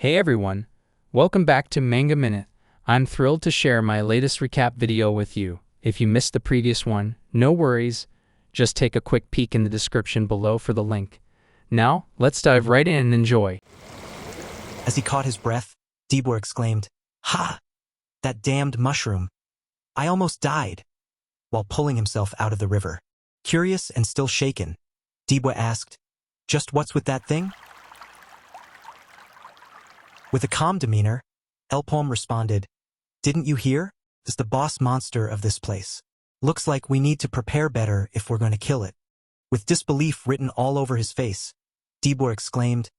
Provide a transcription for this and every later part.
Hey everyone, welcome back to Manga Minute. I'm thrilled to share my latest recap video with you. If you missed the previous one, no worries, just take a quick peek in the description below for the link. Now, let's dive right in and enjoy. As he caught his breath, Dibor exclaimed, "Ha! That damned mushroom! I almost died!" while pulling himself out of the river. Curious and still shaken, Dibor asked, "Just what's with that thing?" With a calm demeanor, El-paume responded, "Didn't you hear? It's the boss monster of this place. Looks like we need to prepare better if we're going to kill it." With disbelief written all over his face, Dibor exclaimed,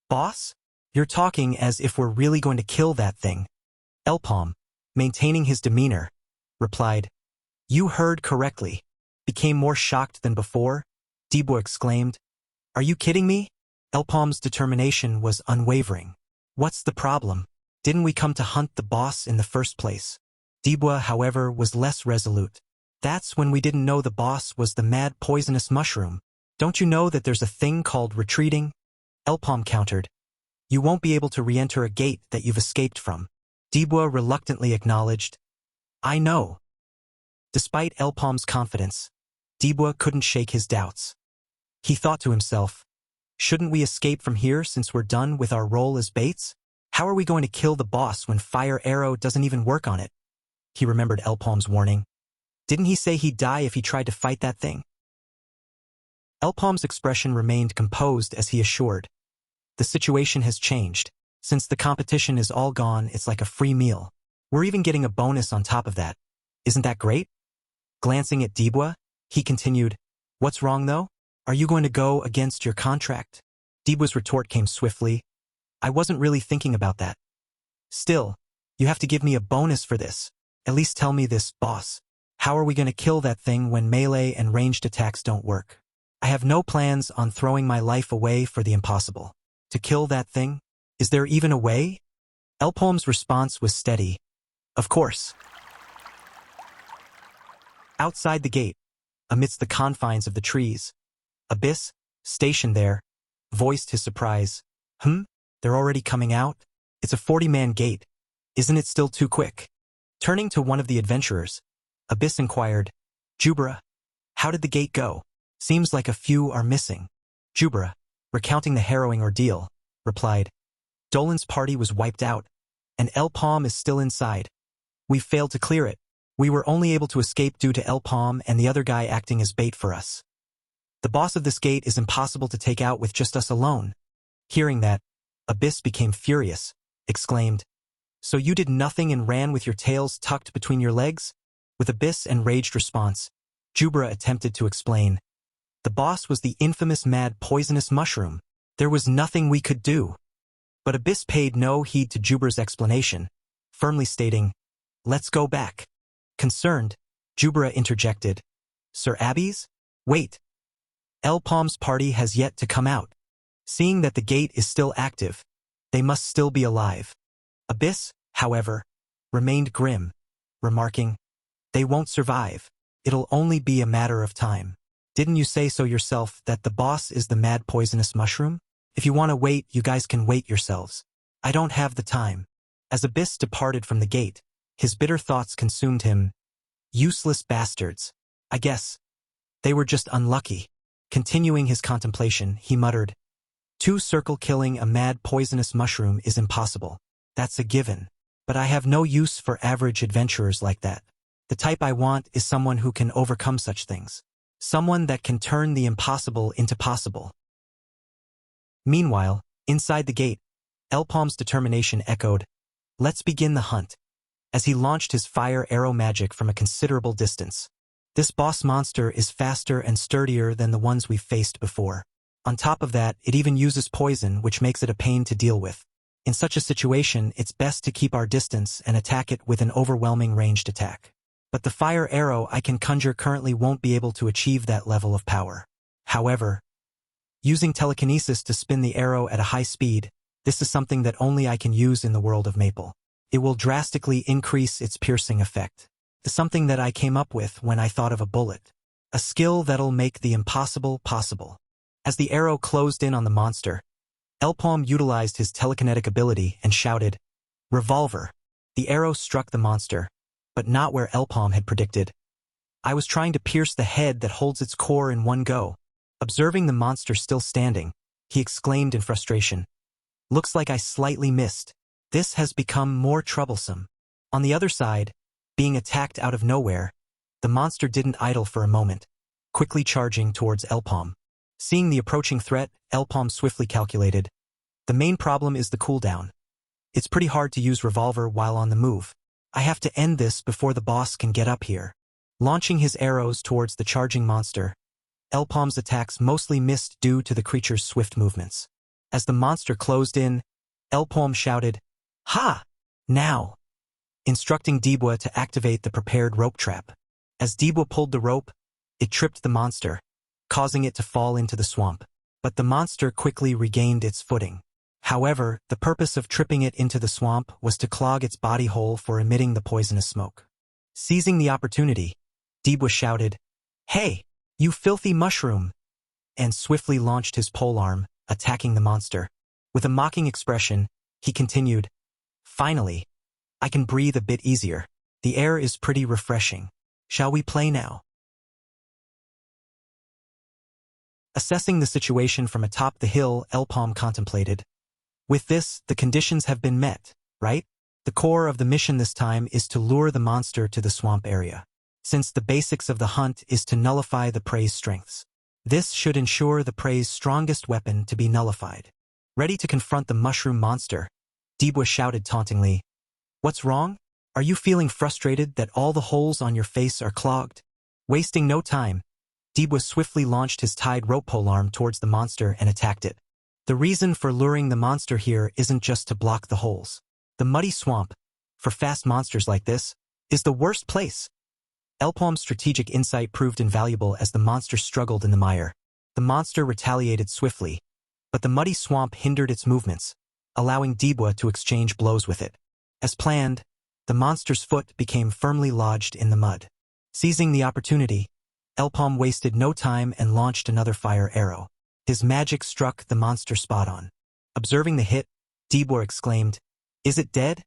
"Boss? You're talking as if we're really going to kill that thing." El-paume, maintaining his demeanor, replied, "You heard correctly." Became more shocked than before, Dibor exclaimed, "Are you kidding me?" El-paume's determination was unwavering. "What's the problem? Didn't we come to hunt the boss in the first place?" Dibor, however, was less resolute. "That's when we didn't know the boss was the mad poisonous mushroom. Don't you know that there's a thing called retreating?" El-paume countered. "You won't be able to re-enter a gate that you've escaped from." Dibor reluctantly acknowledged, "I know." Despite El-paume's confidence, Dibor couldn't shake his doubts. He thought to himself, "Shouldn't we escape from here since we're done with our role as baits? How are we going to kill the boss when fire arrow doesn't even work on it?" He remembered El-paume's warning. Didn't he say he'd die if he tried to fight that thing? El-paume's expression remained composed as he assured, "The situation has changed. Since the competition is all gone, it's like a free meal. We're even getting a bonus on top of that. Isn't that great?" Glancing at Dibor, he continued, "What's wrong though? Are you going to go against your contract?" Dibor's retort came swiftly, "I wasn't really thinking about that." "Still, you have to give me a bonus for this. At least tell me this, boss. How are we going to kill that thing when melee and ranged attacks don't work? I have no plans on throwing my life away for the impossible. To kill that thing? Is there even a way?" El-paume's response was steady. "Of course." Outside the gate, amidst the confines of the trees, Abyss, stationed there, voiced his surprise. They're already coming out? It's a 40-man gate. Isn't it still too quick?" Turning to one of the adventurers, Abyss inquired, "Jubra, how did the gate go? Seems like a few are missing." Jubra, recounting the harrowing ordeal, replied, "Dolan's party was wiped out, and El-paume is still inside. We failed to clear it. We were only able to escape due to El-paume and the other guy acting as bait for us. The boss of this gate is impossible to take out with just us alone." Hearing that, Abyss became furious, exclaimed, "So you did nothing and ran with your tails tucked between your legs?" With Abyss' enraged response, Jubra attempted to explain, "The boss was the infamous mad poisonous mushroom. There was nothing we could do." But Abyss paid no heed to Jubra's explanation, firmly stating, "Let's go back." Concerned, Jubra interjected, "Sir Abby's? Wait. El-paume's party has yet to come out. Seeing that the gate is still active, they must still be alive." Abyss, however, remained grim, remarking, "They won't survive. It'll only be a matter of time. Didn't you say so yourself that the boss is the mad poisonous mushroom? If you want to wait, you guys can wait yourselves. I don't have the time." As Abyss departed from the gate, his bitter thoughts consumed him. Useless bastards. I guess. They were just unlucky. Continuing his contemplation, he muttered, "Two-circle killing a mad poisonous mushroom is impossible. That's a given. But I have no use for average adventurers like that. The type I want is someone who can overcome such things. Someone that can turn the impossible into possible." Meanwhile, inside the gate, El-paume's determination echoed, "Let's begin the hunt," as he launched his fire arrow magic from a considerable distance. "This boss monster is faster and sturdier than the ones we've faced before. On top of that, it even uses poison, which makes it a pain to deal with. In such a situation, it's best to keep our distance and attack it with an overwhelming ranged attack. But the fire arrow I can conjure currently won't be able to achieve that level of power. However, using telekinesis to spin the arrow at a high speed, this is something that only I can use in the world of Maple. It will drastically increase its piercing effect. Something that I came up with when I thought of a bullet. A skill that'll make the impossible possible." As the arrow closed in on the monster, El-paume utilized his telekinetic ability and shouted, "Revolver!" The arrow struck the monster, but not where El-paume had predicted. I was trying to pierce the head that holds its core in one go. Observing the monster still standing, he exclaimed in frustration, "Looks like I slightly missed. This has become more troublesome." On the other side, being attacked out of nowhere, the monster didn't idle for a moment, quickly charging towards El-paume. Seeing the approaching threat, El-paume swiftly calculated, "The main problem is the cooldown. It's pretty hard to use revolver while on the move. I have to end this before the boss can get up here." Launching his arrows towards the charging monster, El-paume's attacks mostly missed due to the creature's swift movements. As the monster closed in, El-paume shouted, "Ha! Now!" instructing Dibwa to activate the prepared rope trap. As Dibwa pulled the rope, it tripped the monster, causing it to fall into the swamp. But the monster quickly regained its footing. However, the purpose of tripping it into the swamp was to clog its body hole for emitting the poisonous smoke. Seizing the opportunity, Dibwa shouted, "Hey, you filthy mushroom!" and swiftly launched his polearm, attacking the monster. With a mocking expression, he continued, "Finally, I can breathe a bit easier. The air is pretty refreshing. Shall we play now?" Assessing the situation from atop the hill, El-paume contemplated. With this, the conditions have been met, right? The core of the mission this time is to lure the monster to the swamp area, since the basics of the hunt is to nullify the prey's strengths. This should ensure the prey's strongest weapon to be nullified. Ready to confront the mushroom monster, Dibwa shouted tauntingly, "What's wrong? Are you feeling frustrated that all the holes on your face are clogged?" Wasting no time, Dibwa swiftly launched his tied rope polearm towards the monster and attacked it. The reason for luring the monster here isn't just to block the holes. The muddy swamp, for fast monsters like this, is the worst place. El-paume's strategic insight proved invaluable as the monster struggled in the mire. The monster retaliated swiftly, but the muddy swamp hindered its movements, allowing Dibwa to exchange blows with it. As planned, the monster's foot became firmly lodged in the mud. Seizing the opportunity, El-paume wasted no time and launched another fire arrow. His magic struck the monster spot on. Observing the hit, Dibwa exclaimed, "Is it dead?"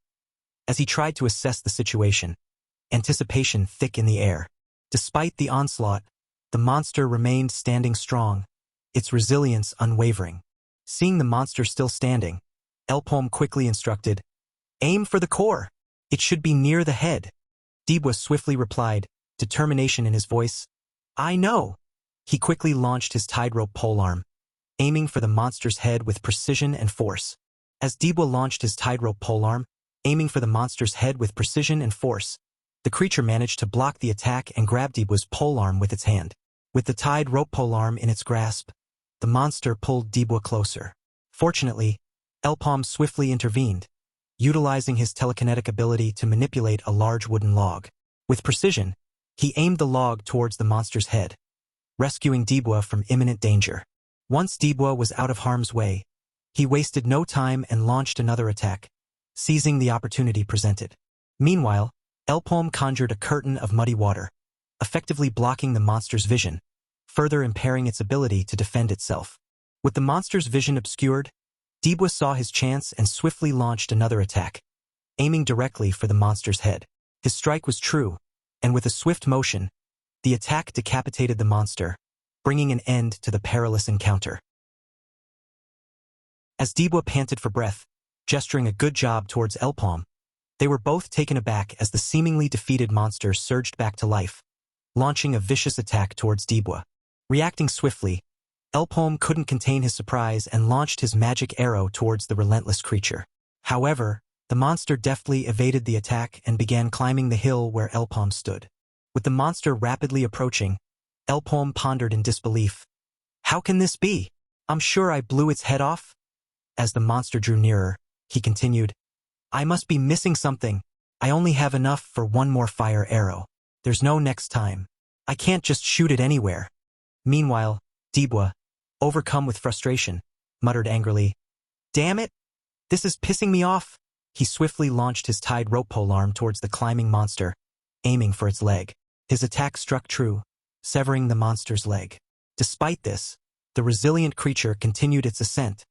As he tried to assess the situation, anticipation thick in the air. Despite the onslaught, the monster remained standing strong, its resilience unwavering. Seeing the monster still standing, El-paume quickly instructed, "Aim for the core. It should be near the head." Dibwa swiftly replied, determination in his voice, "I know." He quickly launched his tied rope polearm, aiming for the monster's head with precision and force. As Dibwa launched his tied rope polearm, aiming for the monster's head with precision and force, the creature managed to block the attack and grab Dibwa's polearm with its hand. With the tied rope polearm in its grasp, the monster pulled Dibwa closer. Fortunately, El-paume swiftly intervened, utilizing his telekinetic ability to manipulate a large wooden log. With precision, he aimed the log towards the monster's head, rescuing Dibwa from imminent danger. Once Dibwa was out of harm's way, he wasted no time and launched another attack, seizing the opportunity presented. Meanwhile, El-paume conjured a curtain of muddy water, effectively blocking the monster's vision, further impairing its ability to defend itself. With the monster's vision obscured, Dibwa saw his chance and swiftly launched another attack, aiming directly for the monster's head. His strike was true, and with a swift motion, the attack decapitated the monster, bringing an end to the perilous encounter. As Dibwa panted for breath, gesturing a good job towards El-paume, they were both taken aback as the seemingly defeated monster surged back to life, launching a vicious attack towards Dibwa. Reacting swiftly, El-paume couldn't contain his surprise and launched his magic arrow towards the relentless creature. However, the monster deftly evaded the attack and began climbing the hill where El-paume stood. With the monster rapidly approaching, El-paume pondered in disbelief. "How can this be? I'm sure I blew its head off." As the monster drew nearer, he continued, "I must be missing something. I only have enough for one more fire arrow. There's no next time. I can't just shoot it anywhere." Meanwhile, Dibwa, overcome with frustration, muttered angrily, "Damn it! This is pissing me off." He swiftly launched his tied rope polearm towards the climbing monster, aiming for its leg. His attack struck true, severing the monster's leg. Despite this, the resilient creature continued its ascent,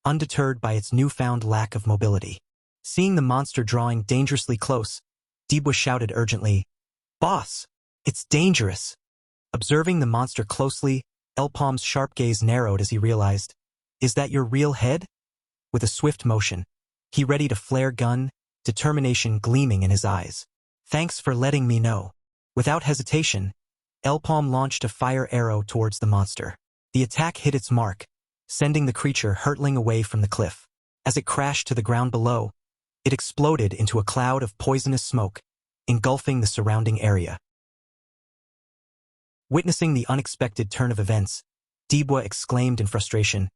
undeterred by its newfound lack of mobility. Seeing the monster drawing dangerously close, Dibwa shouted urgently, "Boss! It's dangerous!" Observing the monster closely, El-paume's sharp gaze narrowed as he realized, "Is that your real head?" With a swift motion, he readied a flare gun, determination gleaming in his eyes. "Thanks for letting me know." Without hesitation, El-paume launched a fire arrow towards the monster. The attack hit its mark, sending the creature hurtling away from the cliff. As it crashed to the ground below, it exploded into a cloud of poisonous smoke, engulfing the surrounding area. Witnessing the unexpected turn of events, Dibwa exclaimed in frustration,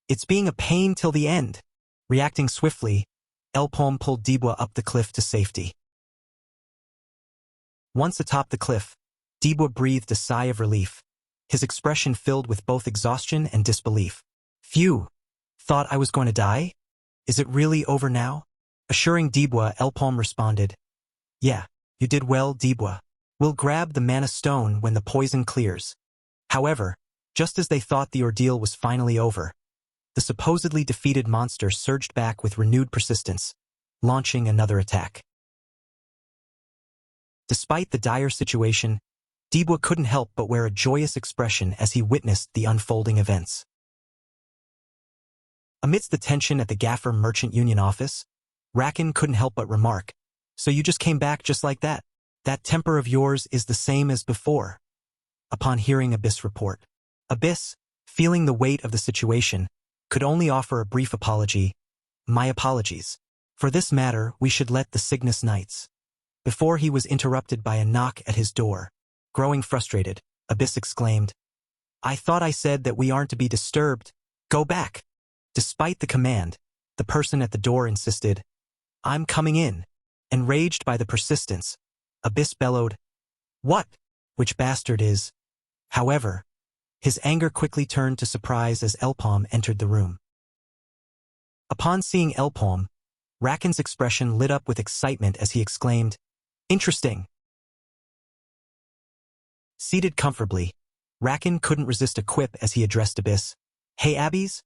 "It's being a pain till the end." Reacting swiftly, El-paume pulled Dibwa up the cliff to safety. Once atop the cliff, Dibwa breathed a sigh of relief, his expression filled with both exhaustion and disbelief. "Phew! Thought I was going to die? Is it really over now?" Assuring Dibwa, El-paume responded, "Yeah, you did well, Dibwa. We'll grab the mana stone when the poison clears." However, just as they thought the ordeal was finally over, the supposedly defeated monster surged back with renewed persistence, launching another attack. Despite the dire situation, Dibwa couldn't help but wear a joyous expression as he witnessed the unfolding events. Amidst the tension at the Gaffer Merchant Union office, Rakan couldn't help but remark, "So you just came back just like that? That temper of yours is the same as before." Upon hearing Abyss' report, Abyss, feeling the weight of the situation, could only offer a brief apology. "My apologies. For this matter, we should let the Cygnus Knights." Before he was interrupted by a knock at his door. Growing frustrated, Abyss exclaimed, "I thought I said that we aren't to be disturbed. Go back." Despite the command, the person at the door insisted, "I'm coming in." Enraged by the persistence, Abyss bellowed, "What? Which bastard is?" However, his anger quickly turned to surprise as El-paume entered the room. Upon seeing El-paume, Rakan's expression lit up with excitement as he exclaimed, "Interesting." Seated comfortably, Rakan couldn't resist a quip as he addressed Abyss. "Hey Abby's?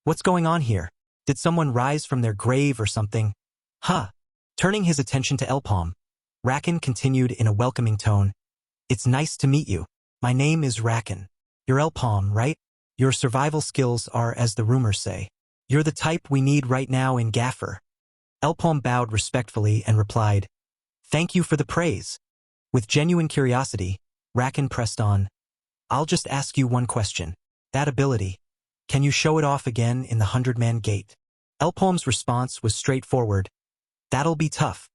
What's going on here? Did someone rise from their grave or something?" "Huh." Turning his attention to El-paume, Rakan continued in a welcoming tone, "It's nice to meet you. My name is Rakan. You're El-paume, right? Your survival skills are as the rumors say. You're the type we need right now in Gaffer." El-paume bowed respectfully and replied, "Thank you for the praise." With genuine curiosity, Rakan pressed on, "I'll just ask you one question. That ability, can you show it off again in the 100-man gate?" El-paume's response was straightforward, "That'll be tough."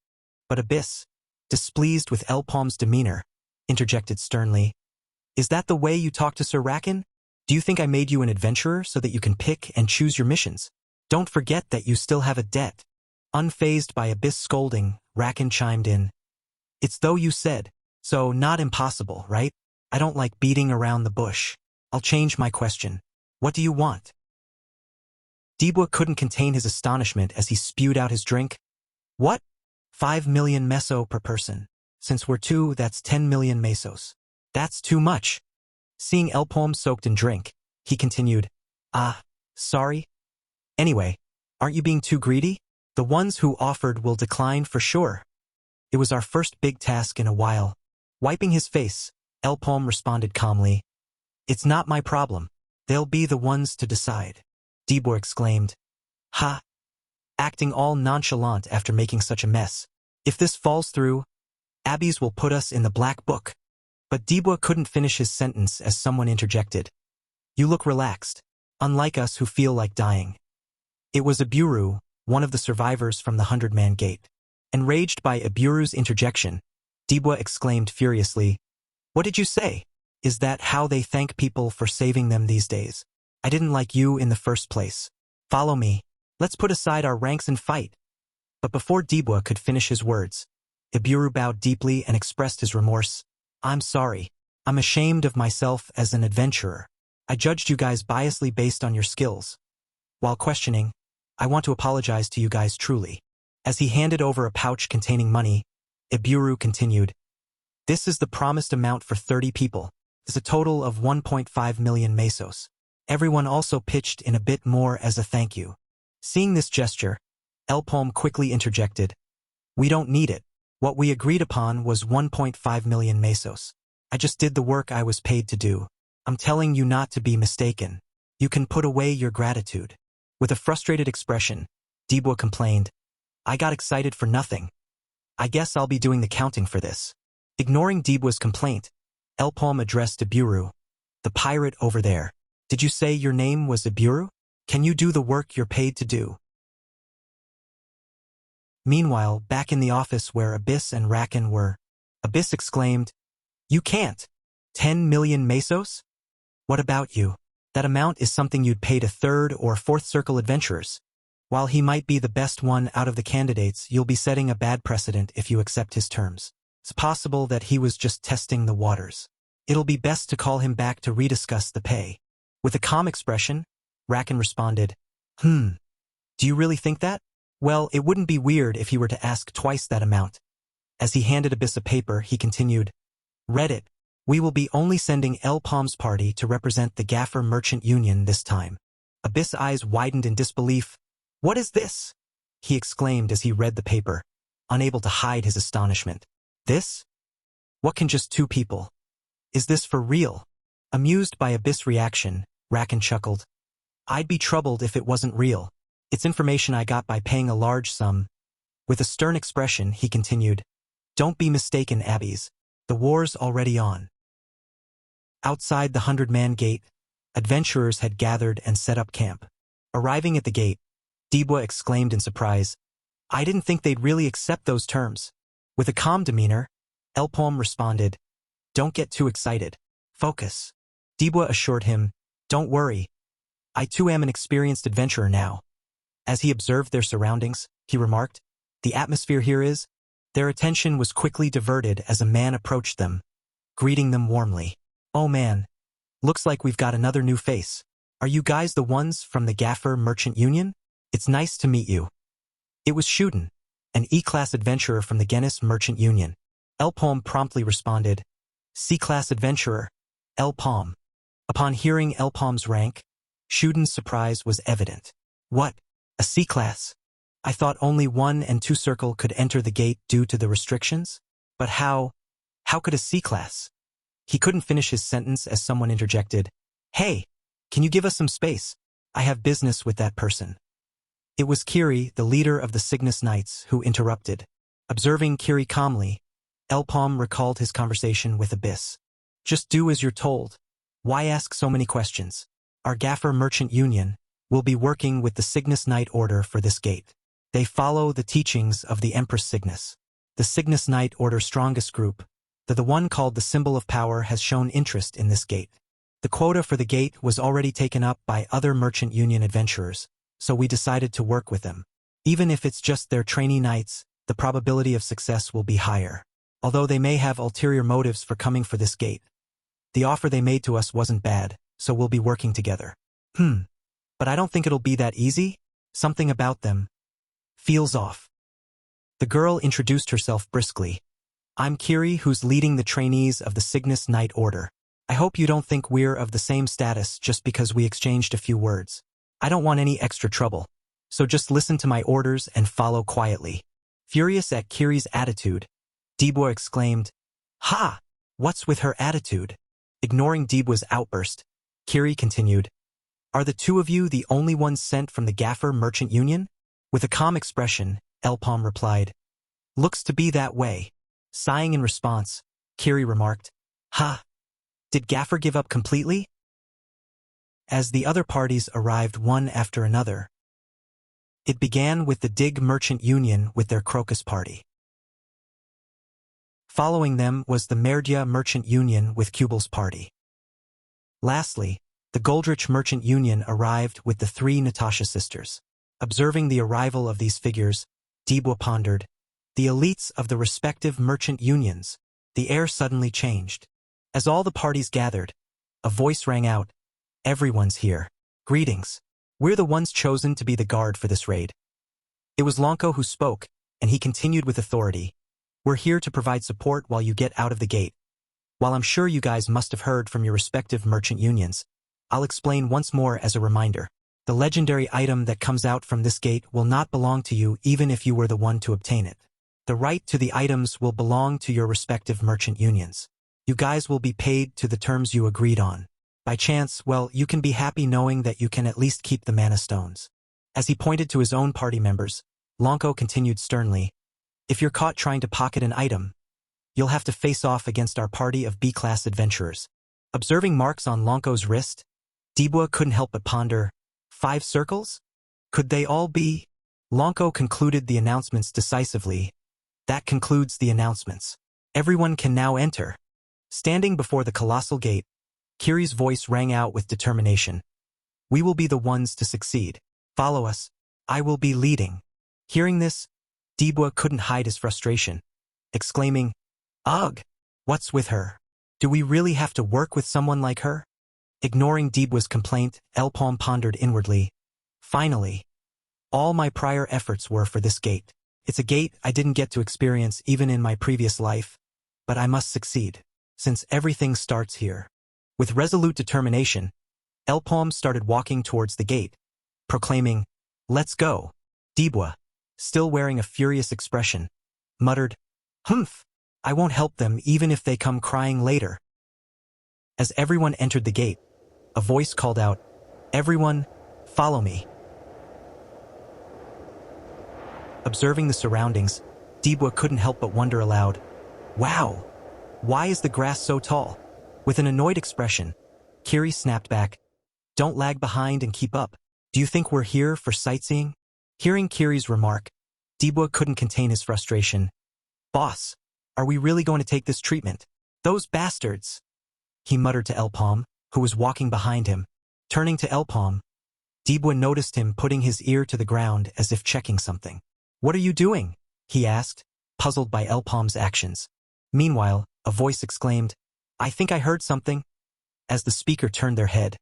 But Abyss, displeased with El-paume's demeanor, interjected sternly, "Is that the way you talk to Sir Rakan? Do you think I made you an adventurer so that you can pick and choose your missions? Don't forget that you still have a debt." Unfazed by Abyss scolding, Rakan chimed in, "It's though you said, so not impossible, right? I don't like beating around the bush. I'll change my question. What do you want?" Dibwa couldn't contain his astonishment as he spewed out his drink. "What? 5 million meso per person. Since we're two, that's 10 million mesos. That's too much." Seeing El-paume soaked in drink, he continued, Sorry. Anyway, aren't you being too greedy? The ones who offered will decline for sure. It was our first big task in a while." Wiping his face, El-paume responded calmly, "It's not my problem. They'll be the ones to decide." Dibwa exclaimed, "Ha!" Acting all nonchalant after making such a mess. "If this falls through, Abby's will put us in the black book." But Dibwa couldn't finish his sentence as someone interjected, "You look relaxed, unlike us who feel like dying." It was Iburu, one of the survivors from the 100-man gate. Enraged by Iburu's interjection, Dibwa exclaimed furiously, "What did you say? Is that how they thank people for saving them these days? I didn't like you in the first place. Follow me. Let's put aside our ranks and fight." But before Dibwa could finish his words, Iburu bowed deeply and expressed his remorse. "I'm sorry. I'm ashamed of myself as an adventurer. I judged you guys biasly based on your skills. While questioning, I want to apologize to you guys truly." As he handed over a pouch containing money, Iburu continued, "This is the promised amount for 30 people. It's a total of 1.5 million mesos. Everyone also pitched in a bit more as a thank you." Seeing this gesture, El-paume quickly interjected. We don't need it. What we agreed upon was 1.5 million mesos. I just did the work I was paid to do. I'm telling you not to be mistaken. You can put away your gratitude. With a frustrated expression, Dibwa complained. I got excited for nothing. I guess I'll be doing the counting for this. Ignoring Dibwa's complaint, El-paume addressed Iburu. The pirate over there. Did you say your name was Iburu? Can you do the work you're paid to do? Meanwhile, back in the office where Abyss and Rakan were, Abyss exclaimed, You can't! 10 million mesos? What about you? That amount is something you'd pay to third or fourth circle adventurers. While he might be the best one out of the candidates, you'll be setting a bad precedent if you accept his terms. It's possible that he was just testing the waters. It'll be best to call him back to rediscuss the pay. With a calm expression, Rakan responded, Do you really think that? Well, it wouldn't be weird if he were to ask twice that amount. As he handed Abyss a paper, he continued, Read it. We will be only sending El-paume's party to represent the Gaffer Merchant Union this time. Abyss' eyes widened in disbelief. What is this? He exclaimed as he read the paper, unable to hide his astonishment. This? What can just two people? Is this for real? Amused by Abyss' reaction, Rakan chuckled. I'd be troubled if it wasn't real. It's information I got by paying a large sum. With a stern expression, he continued, Don't be mistaken, Abbeys. The war's already on. Outside the 100-man gate, adventurers had gathered and set up camp. Arriving at the gate, Dibwa exclaimed in surprise, I didn't think they'd really accept those terms. With a calm demeanor, El-paume responded, Don't get too excited. Focus. Dibwa assured him, Don't worry. I too am an experienced adventurer now. As he observed their surroundings, he remarked, The atmosphere here is. Their attention was quickly diverted as a man approached them, greeting them warmly. Oh man, looks like we've got another new face. Are you guys the ones from the Gaffer Merchant Union? It's nice to meet you. It was shounen, an E-class adventurer from the Genis Merchant Union. El-paume promptly responded, C-class adventurer, El-paume. Upon hearing El-paume's rank, Shunen's surprise was evident. What? A C-class? I thought only 1 and 2 circle could enter the gate due to the restrictions? But how could a C-class? He couldn't finish his sentence as someone interjected, Hey, can you give us some space? I have business with that person. It was Kiri, the leader of the Cygnus Knights, who interrupted. Observing Kiri calmly, El-paume recalled his conversation with Abyss. Just do as you're told. Why ask so many questions? Our Gaffer Merchant Union will be working with the Cygnus Knight Order for this gate. They follow the teachings of the Empress Cygnus. The Cygnus Knight Order's strongest group, the one called the Symbol of Power, has shown interest in this gate. The quota for the gate was already taken up by other Merchant Union adventurers, so we decided to work with them. Even if it's just their trainee knights, the probability of success will be higher. Although they may have ulterior motives for coming for this gate. The offer they made to us wasn't bad, so we'll be working together. But I don't think it'll be that easy. Something about them feels off. The girl introduced herself briskly. I'm Kiri, who's leading the trainees of the Cygnus Knight Order. I hope you don't think we're of the same status just because we exchanged a few words. I don't want any extra trouble, so just listen to my orders and follow quietly. Furious at Kiri's attitude, Dibwa exclaimed, Ha! What's with her attitude? Ignoring Dibwa's outburst, Kiri continued, Are the two of you the only ones sent from the Gaffer Merchant Union? With a calm expression, El-paume replied, Looks to be that way. Sighing in response, Kiri remarked, Ha! Did Gaffer give up completely? As the other parties arrived one after another, it began with the Dig Merchant Union with their Crocus party. Following them was the Merdya Merchant Union with Kubal's party. Lastly, the Goldrich Merchant Union arrived with the 3 Natasha sisters. Observing the arrival of these figures, Dibwa pondered, the elites of the respective merchant unions. The air suddenly changed. As all the parties gathered, a voice rang out, Everyone's here. Greetings. We're the ones chosen to be the guard for this raid. It was Lonko who spoke, and he continued with authority. We're here to provide support while you get out of the gate. While I'm sure you guys must have heard from your respective merchant unions, I'll explain once more as a reminder. The legendary item that comes out from this gate will not belong to you even if you were the one to obtain it. The right to the items will belong to your respective merchant unions. You guys will be paid to the terms you agreed on. By chance, well, you can be happy knowing that you can at least keep the mana stones. As he pointed to his own party members, Lonko continued sternly, if you're caught trying to pocket an item, you'll have to face off against our party of B-class adventurers. Observing marks on Lonko's wrist, Dibwa couldn't help but ponder, 5 circles? Could they all be? Lonko concluded the announcements decisively. That concludes the announcements. Everyone can now enter. Standing before the colossal gate, Kiri's voice rang out with determination. We will be the ones to succeed. Follow us. I will be leading. Hearing this, Dibwa couldn't hide his frustration, exclaiming, Ugh! What's with her? Do we really have to work with someone like her? Ignoring Dibwa's complaint, El-paume pondered inwardly. Finally, all my prior efforts were for this gate. It's a gate I didn't get to experience even in my previous life, but I must succeed, since everything starts here. With resolute determination, El-paume started walking towards the gate, proclaiming, Let's go. Dibwa, still wearing a furious expression, muttered, Humph, I won't help them even if they come crying later. As everyone entered the gate, a voice called out, Everyone, follow me. Observing the surroundings, Dibwa couldn't help but wonder aloud, Wow, why is the grass so tall? With an annoyed expression, Kiri snapped back, Don't lag behind and keep up. Do you think we're here for sightseeing? Hearing Kiri's remark, Dibwa couldn't contain his frustration. Boss, are we really going to take this treatment? Those bastards! He muttered to El-paume, who was walking behind him. Turning to El-paume, Dibwa noticed him putting his ear to the ground as if checking something. What are you doing? He asked, puzzled by El-paume's actions. Meanwhile, a voice exclaimed, I think I heard something. As the speaker turned their head,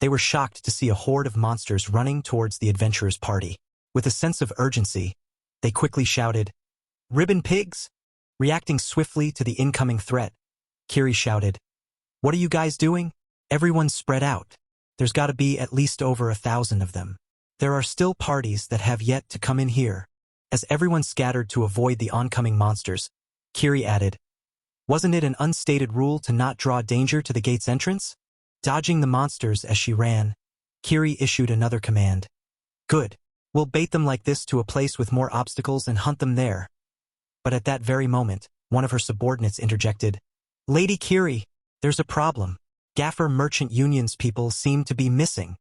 they were shocked to see a horde of monsters running towards the adventurers' party. With a sense of urgency, they quickly shouted, Ribbon pigs! Reacting swiftly to the incoming threat, Kiri shouted, What are you guys doing? Everyone spread out. There's got to be at least over 1,000 of them. There are still parties that have yet to come in here. As everyone scattered to avoid the oncoming monsters, Kiri added, Wasn't it an unstated rule to not draw danger to the gate's entrance? Dodging the monsters as she ran, Kiri issued another command. Good. We'll bait them like this to a place with more obstacles and hunt them there. But at that very moment, one of her subordinates interjected, Lady Kiri, there's a problem. Gaffer Merchant Union's people seem to be missing.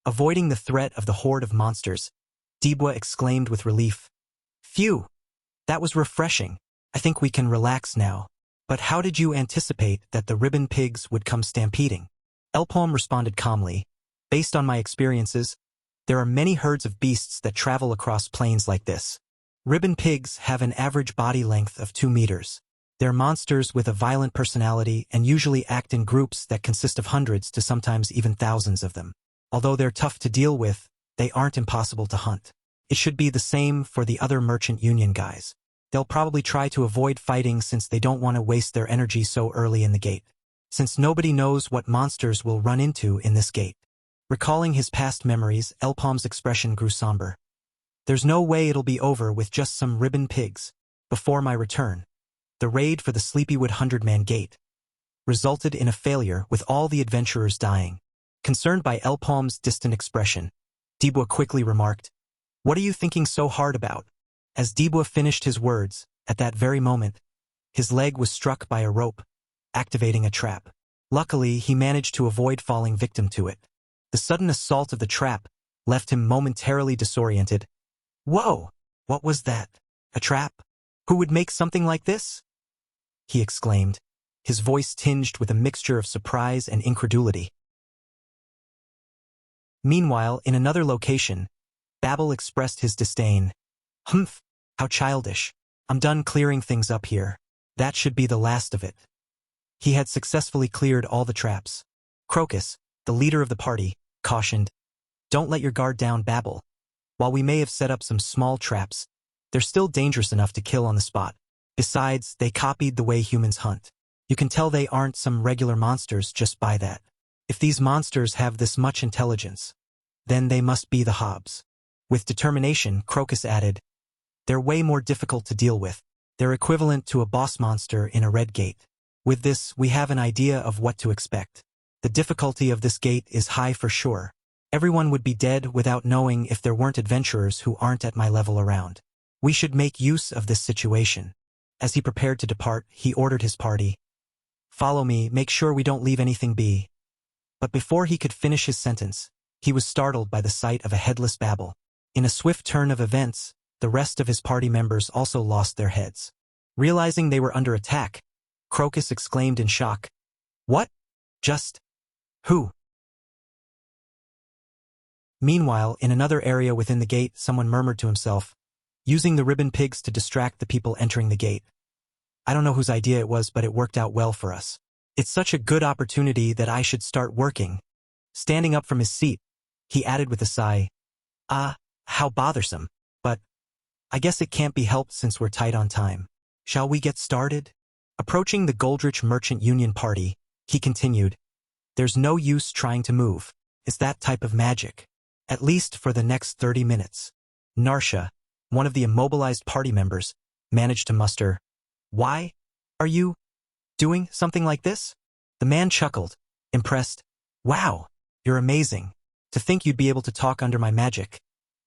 Avoiding the threat of the horde of monsters, Dibwa exclaimed with relief. Phew! That was refreshing. I think we can relax now. But how did you anticipate that the ribbon pigs would come stampeding? El-paume responded calmly. Based on my experiences, there are many herds of beasts that travel across plains like this. Ribbon pigs have an average body length of 2 meters. They're monsters with a violent personality and usually act in groups that consist of hundreds to sometimes even thousands of them. Although they're tough to deal with, they aren't impossible to hunt. It should be the same for the other merchant union guys. They'll probably try to avoid fighting since they don't want to waste their energy so early in the gate. Since nobody knows what monsters we'll run into in this gate. Recalling his past memories, El-paume's expression grew somber. There's no way it'll be over with just some ribbon pigs. Before my return, the raid for the Sleepywood 100-man gate resulted in a failure with all the adventurers dying. Concerned by El-paume's distant expression, Dibwa quickly remarked, What are you thinking so hard about? As Dibwa finished his words, at that very moment, his leg was struck by a rope, activating a trap. Luckily, he managed to avoid falling victim to it. The sudden assault of the trap left him momentarily disoriented. Whoa! What was that? A trap? Who would make something like this? He exclaimed, his voice tinged with a mixture of surprise and incredulity. Meanwhile, in another location, Babel expressed his disdain. Humph, how childish. I'm done clearing things up here. That should be the last of it. He had successfully cleared all the traps. Crocus, the leader of the party, cautioned, Don't let your guard down, Babel. While we may have set up some small traps, they're still dangerous enough to kill on the spot. Besides, they copied the way humans hunt. You can tell they aren't some regular monsters just by that. If these monsters have this much intelligence, then they must be the Hobbs. With determination, Crocus added, they're way more difficult to deal with. They're equivalent to a boss monster in a red gate. With this, we have an idea of what to expect. The difficulty of this gate is high for sure. Everyone would be dead without knowing if there weren't adventurers who aren't at my level around. We should make use of this situation. As he prepared to depart, he ordered his party, follow me, make sure we don't leave anything be. But before he could finish his sentence, he was startled by the sight of a headless Babel. In a swift turn of events, the rest of his party members also lost their heads. Realizing they were under attack, Crocus exclaimed in shock, what? Just who? Meanwhile, in another area within the gate, someone murmured to himself, using the ribbon pigs to distract the people entering the gate. I don't know whose idea it was, but it worked out well for us. It's such a good opportunity that I should start working. Standing up from his seat, he added with a sigh, how bothersome. But I guess it can't be helped since we're tight on time. Shall we get started? Approaching the Goldrich Merchant Union party, he continued, there's no use trying to move. It's that type of magic. At least for the next 30 minutes. Narsha, one of the immobilized party members, managed to muster, why are you doing something like this? The man chuckled, impressed. Wow, you're amazing. To think you'd be able to talk under my magic.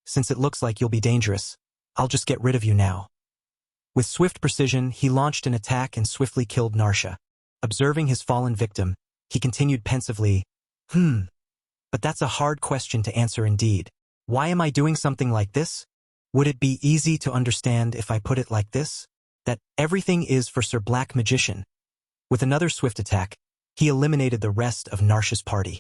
Since it looks like you'll be dangerous, I'll just get rid of you now. With swift precision, he launched an attack and swiftly killed Narsha. Observing his fallen victim, he continued pensively, but that's a hard question to answer indeed. Why am I doing something like this? Would it be easy to understand if I put it like this? That everything is for Sir Black Magician. With another swift attack, he eliminated the rest of Narsha's party.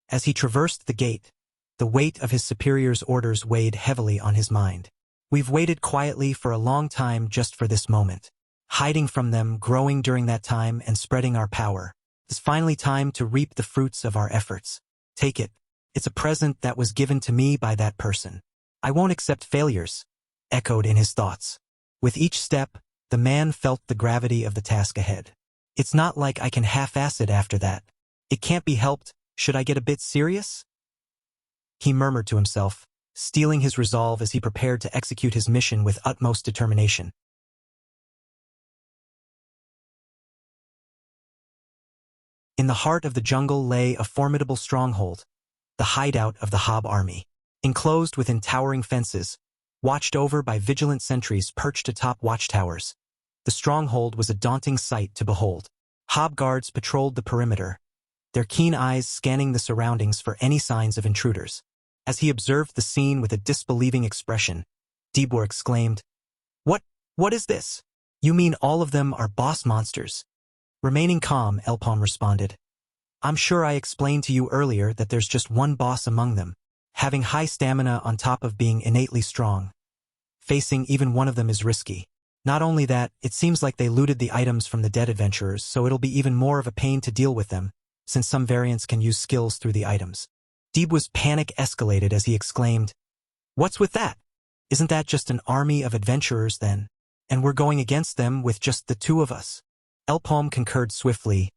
As he traversed the gate, the weight of his superior's orders weighed heavily on his mind. We've waited quietly for a long time just for this moment. Hiding from them, growing during that time, and spreading our power. It's finally time to reap the fruits of our efforts. Take it. It's a present that was given to me by that person. I won't accept failures, echoed in his thoughts. With each step, the man felt the gravity of the task ahead. It's not like I can half-ass it after that. It can't be helped. Should I get a bit serious? He murmured to himself, steeling his resolve as he prepared to execute his mission with utmost determination. In the heart of the jungle lay a formidable stronghold, the hideout of the Hob army. Enclosed within towering fences, watched over by vigilant sentries perched atop watchtowers, the stronghold was a daunting sight to behold. Hob guards patrolled the perimeter, their keen eyes scanning the surroundings for any signs of intruders. As he observed the scene with a disbelieving expression, Dibor exclaimed, What is this? You mean all of them are boss monsters? Remaining calm, El-paume responded. I'm sure I explained to you earlier that there's just one boss among them, having high stamina on top of being innately strong. Facing even one of them is risky. Not only that, it seems like they looted the items from the dead adventurers, so it'll be even more of a pain to deal with them, since some variants can use skills through the items. Dibwa's panic escalated as he exclaimed, What's with that? Isn't that just an army of adventurers then? And we're going against them with just the two of us? El-paume concurred swiftly.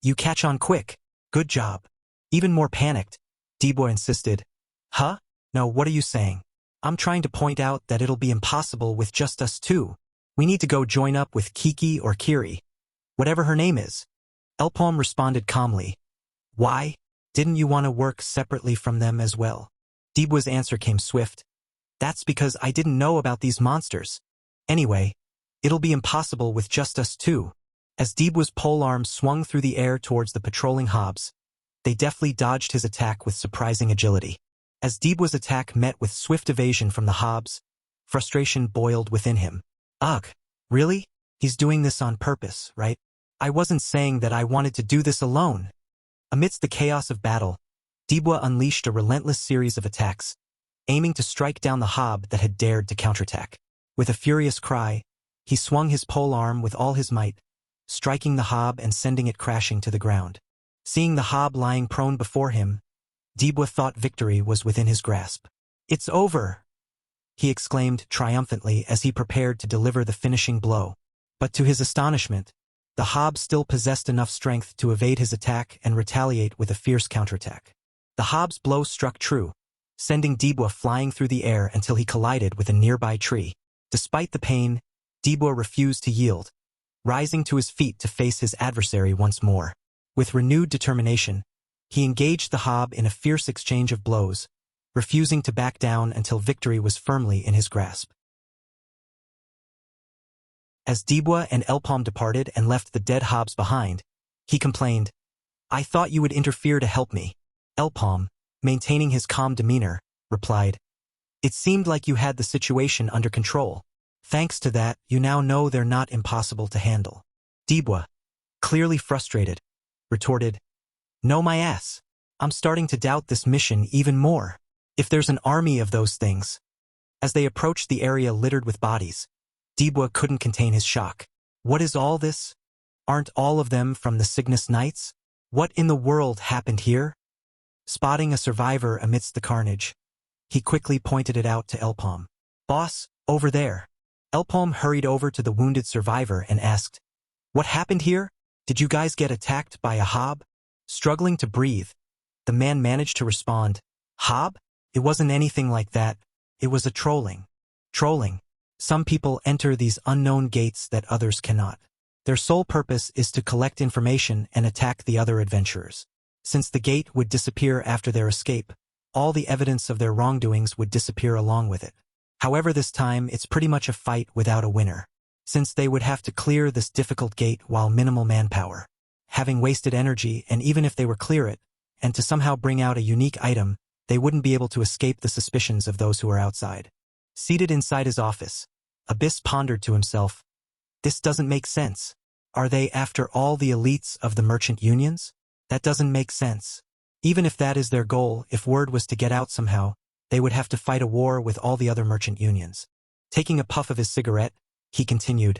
You catch on quick. Good job. Even more panicked, Dibwa insisted. Huh? No, what are you saying? I'm trying to point out that it'll be impossible with just us two. We need to go join up with Kiki or Kiri. Whatever her name is. El-paume responded calmly. Why? Didn't you want to work separately from them as well? Dibwa's answer came swift. That's because I didn't know about these monsters. Anyway, it'll be impossible with just us two. As Dibwa's polearm swung through the air towards the patrolling Hobbs, they deftly dodged his attack with surprising agility. As Dibwa's attack met with swift evasion from the Hobbs, frustration boiled within him. Ugh, really? He's doing this on purpose, right? I wasn't saying that I wanted to do this alone. Amidst the chaos of battle, Dibwa unleashed a relentless series of attacks, aiming to strike down the Hob that had dared to counterattack. With a furious cry, he swung his polearm with all his might, striking the Hob and sending it crashing to the ground. Seeing the Hob lying prone before him, Dibwa thought victory was within his grasp. It's over, he exclaimed triumphantly as he prepared to deliver the finishing blow. But to his astonishment, The hob still possessed enough strength to evade his attack and retaliate with a fierce counterattack. The hob's blow struck true, sending Dibwa flying through the air until he collided with a nearby tree. Despite the pain, Dibwa refused to yield, rising to his feet to face his adversary once more. With renewed determination, he engaged the hob in a fierce exchange of blows, refusing to back down until victory was firmly in his grasp. As Dibwa and El-paume departed and left the dead hobs behind, he complained, "I thought you would interfere to help me." El-paume, maintaining his calm demeanor, replied, "It seemed like you had the situation under control. Thanks to that, you now know they're not impossible to handle." Dibwa, clearly frustrated, retorted, "No my ass. I'm starting to doubt this mission even more. If there's an army of those things." As they approached the area littered with bodies, Dibwa couldn't contain his shock. "What is all this? Aren't all of them from the Cygnus Knights? What in the world happened here?" Spotting a survivor amidst the carnage, he quickly pointed it out to El-paume. "Boss, over there." El-paume hurried over to the wounded survivor and asked, "What happened here? Did you guys get attacked by a hob?" Struggling to breathe, the man managed to respond, "Hob? It wasn't anything like that. It was a trolling. Trolling. Some people enter these unknown gates that others cannot. Their sole purpose is to collect information and attack the other adventurers. Since the gate would disappear after their escape, all the evidence of their wrongdoings would disappear along with it. However, this time it's pretty much a fight without a winner, since they would have to clear this difficult gate while minimal manpower, having wasted energy, and even if they were clear it, and to somehow bring out a unique item, they wouldn't be able to escape the suspicions of those who are outside." Seated inside his office, Abyss pondered to himself, "This doesn't make sense. Are they after all the elites of the merchant unions? That doesn't make sense. Even if that is their goal, if word was to get out somehow, they would have to fight a war with all the other merchant unions." Taking a puff of his cigarette, he continued,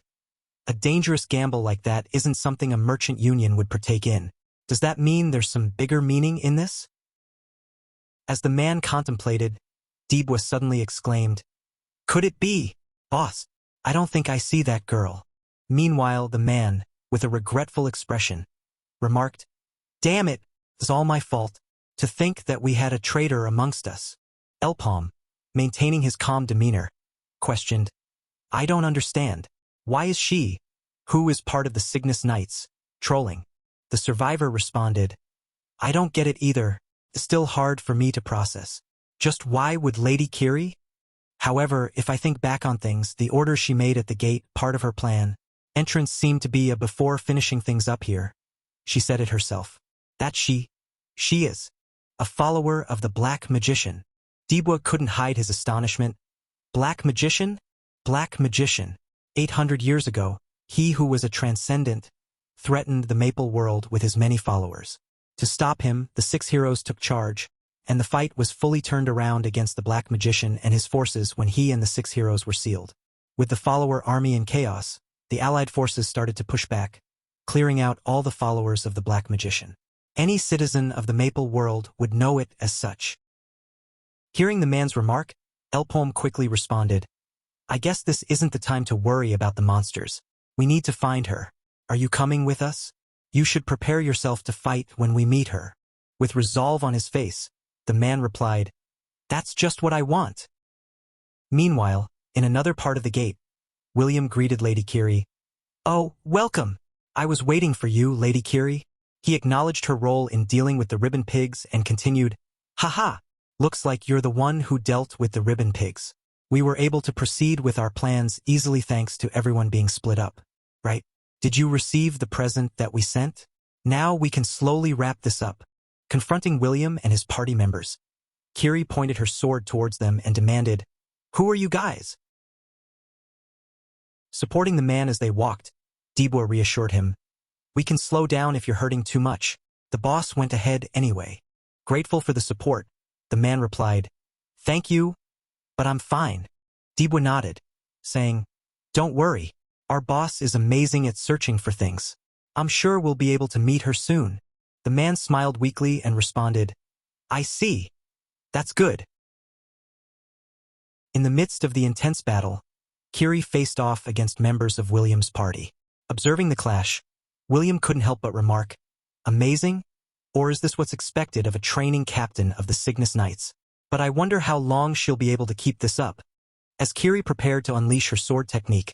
"A dangerous gamble like that isn't something a merchant union would partake in. Does that mean there's some bigger meaning in this?" As the man contemplated, Dibwa suddenly exclaimed, "Could it be? Boss, I don't think I see that girl." Meanwhile, the man, with a regretful expression, remarked, "Damn it, it's all my fault. To think that we had a traitor amongst us." El-paume, maintaining his calm demeanor, questioned, "I don't understand. Why is she, who is part of the Cygnus Knights, trolling?" The survivor responded, "I don't get it either. It's still hard for me to process. Just why would Lady Kiri? However, if I think back on things, the order she made at the gate, part of her plan, entrance seemed to be a before finishing things up here. She said it herself. That she is a follower of the Black Magician." Dibwa couldn't hide his astonishment. Black Magician? Black Magician. 800 years ago, he who was a transcendent threatened the Maple world with his many followers. To stop him, the 6 heroes took charge, and the fight was fully turned around against the Black Magician and his forces when he and the 6 heroes were sealed. With the follower army in chaos, the allied forces started to push back, clearing out all the followers of the Black Magician. Any citizen of the Maple world would know it as such. Hearing the man's remark, El-paume quickly responded, "I guess this isn't the time to worry about the monsters. We need to find her. Are you coming with us? You should prepare yourself to fight when we meet her." With resolve on his face, the man replied, "That's just what I want." Meanwhile, in another part of the gate, William greeted Lady Kiri. "Oh, welcome. I was waiting for you, Lady Kiri." He acknowledged her role in dealing with the ribbon pigs and continued, "Haha, looks like you're the one who dealt with the ribbon pigs. We were able to proceed with our plans easily thanks to everyone being split up, right? Did you receive the present that we sent? Now we can slowly wrap this up." Confronting William and his party members, Kiri pointed her sword towards them and demanded, "Who are you guys?" Supporting the man as they walked, Dibwa reassured him, "We can slow down if you're hurting too much. The boss went ahead anyway." Grateful for the support, the man replied, "Thank you, but I'm fine." Dibwa nodded, saying, "Don't worry, our boss is amazing at searching for things. I'm sure we'll be able to meet her soon." The man smiled weakly and responded, "I see. That's good." In the midst of the intense battle, Kiri faced off against members of William's party. Observing the clash, William couldn't help but remark, "Amazing? Or is this what's expected of a training captain of the Cygnus Knights? But I wonder how long she'll be able to keep this up." As Kiri prepared to unleash her sword technique,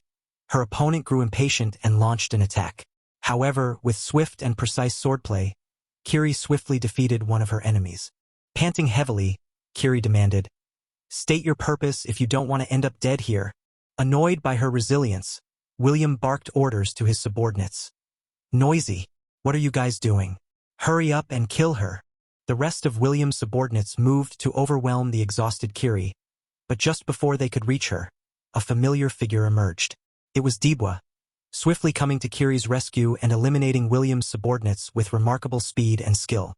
her opponent grew impatient and launched an attack. However, with swift and precise swordplay, Kiri swiftly defeated one of her enemies. Panting heavily, Kiri demanded, "State your purpose if you don't want to end up dead here." Annoyed by her resilience, William barked orders to his subordinates. "Noisy, what are you guys doing? Hurry up and kill her." The rest of William's subordinates moved to overwhelm the exhausted Kiri, but just before they could reach her, a familiar figure emerged. It was Dibwa, swiftly coming to Kiri's rescue and eliminating William's subordinates with remarkable speed and skill.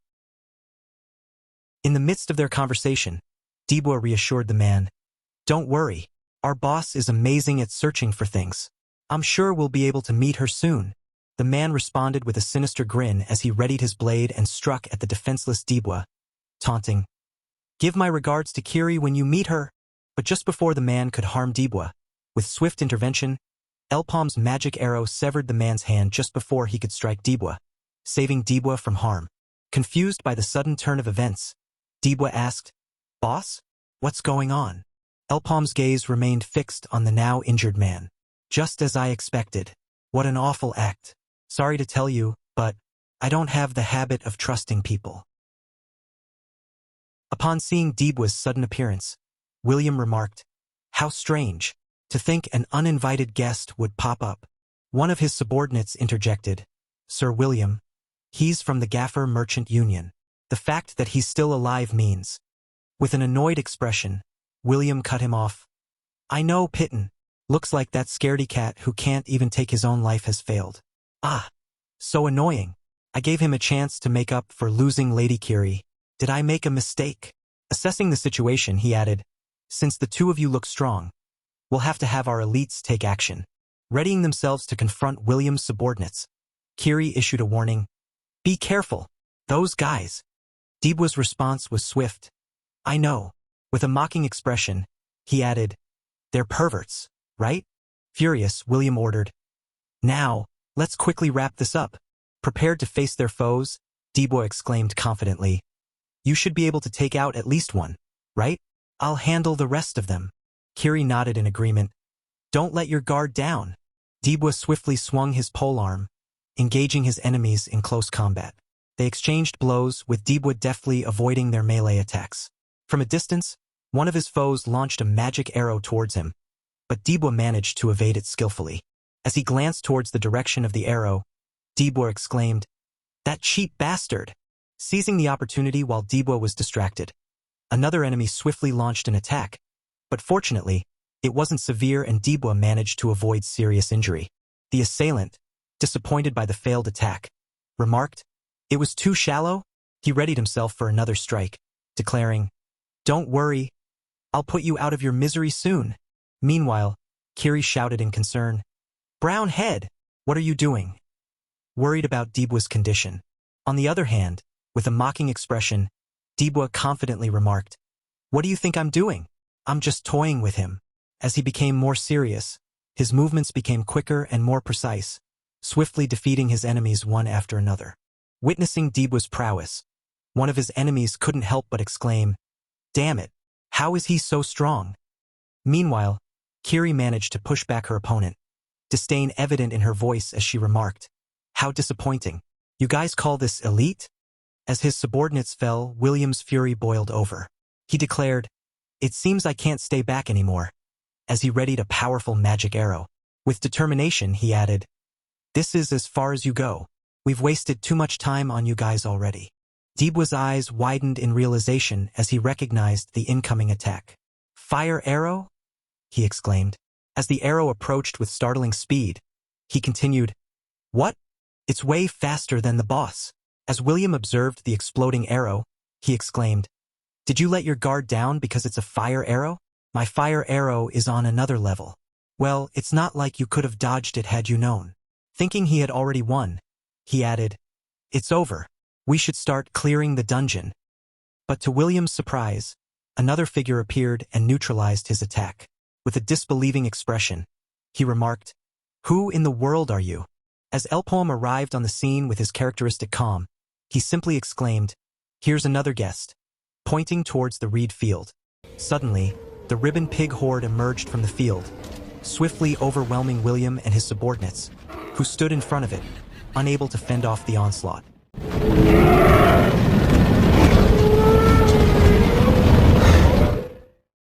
In the midst of their conversation, Dibwa reassured the man, "Don't worry, our boss is amazing at searching for things. I'm sure we'll be able to meet her soon." The man responded with a sinister grin as he readied his blade and struck at the defenseless Dibwa, taunting, "Give my regards to Kiri when you meet her." But just before the man could harm Dibwa, with swift intervention, El-paume's magic arrow severed the man's hand just before he could strike Dibwa, saving Dibwa from harm. Confused by the sudden turn of events, Dibwa asked, "Boss, what's going on?" El-paume's gaze remained fixed on the now injured man. "Just as I expected. What an awful act. Sorry to tell you, but I don't have the habit of trusting people." Upon seeing Dibwa's sudden appearance, William remarked, "How strange. To think an uninvited guest would pop up." One of his subordinates interjected, "Sir William, he's from the Gaffer Merchant Union. The fact that he's still alive means." With an annoyed expression, William cut him off. "I know, Pitten. Looks like that scaredy cat who can't even take his own life has failed. Ah, so annoying. I gave him a chance to make up for losing Lady Kiri. Did I make a mistake?" Assessing the situation, he added, "Since the two of you look strong, we'll have to have our elites take action." Readying themselves to confront William's subordinates, Kiri issued a warning, "Be careful, those guys." Dibwa's response was swift. "I know." With a mocking expression, he added, "They're perverts, right?" Furious, William ordered, "Now, let's quickly wrap this up." Prepared to face their foes, Dibwa exclaimed confidently, "You should be able to take out at least one, right? I'll handle the rest of them." Kiri nodded in agreement. "Don't let your guard down." Dibwa swiftly swung his polearm, engaging his enemies in close combat. They exchanged blows, with Dibwa deftly avoiding their melee attacks. From a distance, one of his foes launched a magic arrow towards him, but Dibwa managed to evade it skillfully. As he glanced towards the direction of the arrow, Dibwa exclaimed, "That cheap bastard!" Seizing the opportunity while Dibwa was distracted, another enemy swiftly launched an attack, but fortunately, it wasn't severe and Dibwa managed to avoid serious injury. The assailant, disappointed by the failed attack, remarked, "It was too shallow." He readied himself for another strike, declaring, "Don't worry, I'll put you out of your misery soon." Meanwhile, Kiri shouted in concern, "Brown head, what are you doing?" worried about Dibwa's condition. On the other hand, with a mocking expression, Dibwa confidently remarked, "What do you think I'm doing? I'm just toying with him." As he became more serious, his movements became quicker and more precise, swiftly defeating his enemies one after another. Witnessing Dibwa's prowess, one of his enemies couldn't help but exclaim, "Damn it, how is he so strong?" Meanwhile, Kiri managed to push back her opponent, disdain evident in her voice as she remarked, "How disappointing. You guys call this elite?" As his subordinates fell, William's fury boiled over. He declared, "It seems I can't stay back anymore," as he readied a powerful magic arrow. With determination, he added, "This is as far as you go. We've wasted too much time on you guys already." Dibwa's eyes widened in realization as he recognized the incoming attack. "Fire arrow?" he exclaimed. As the arrow approached with startling speed, he continued, "What? It's way faster than the boss." As William observed the exploding arrow, he exclaimed, "Did you let your guard down because it's a fire arrow? My fire arrow is on another level." "Well, it's not like you could have dodged it had you known." Thinking he had already won, he added, "It's over. We should start clearing the dungeon." But to William's surprise, another figure appeared and neutralized his attack. With a disbelieving expression, he remarked, "Who in the world are you?" As El-paume arrived on the scene with his characteristic calm, he simply exclaimed, "Here's another guest," pointing towards the reed field. Suddenly, the ribbon pig horde emerged from the field, swiftly overwhelming William and his subordinates, who stood in front of it, unable to fend off the onslaught.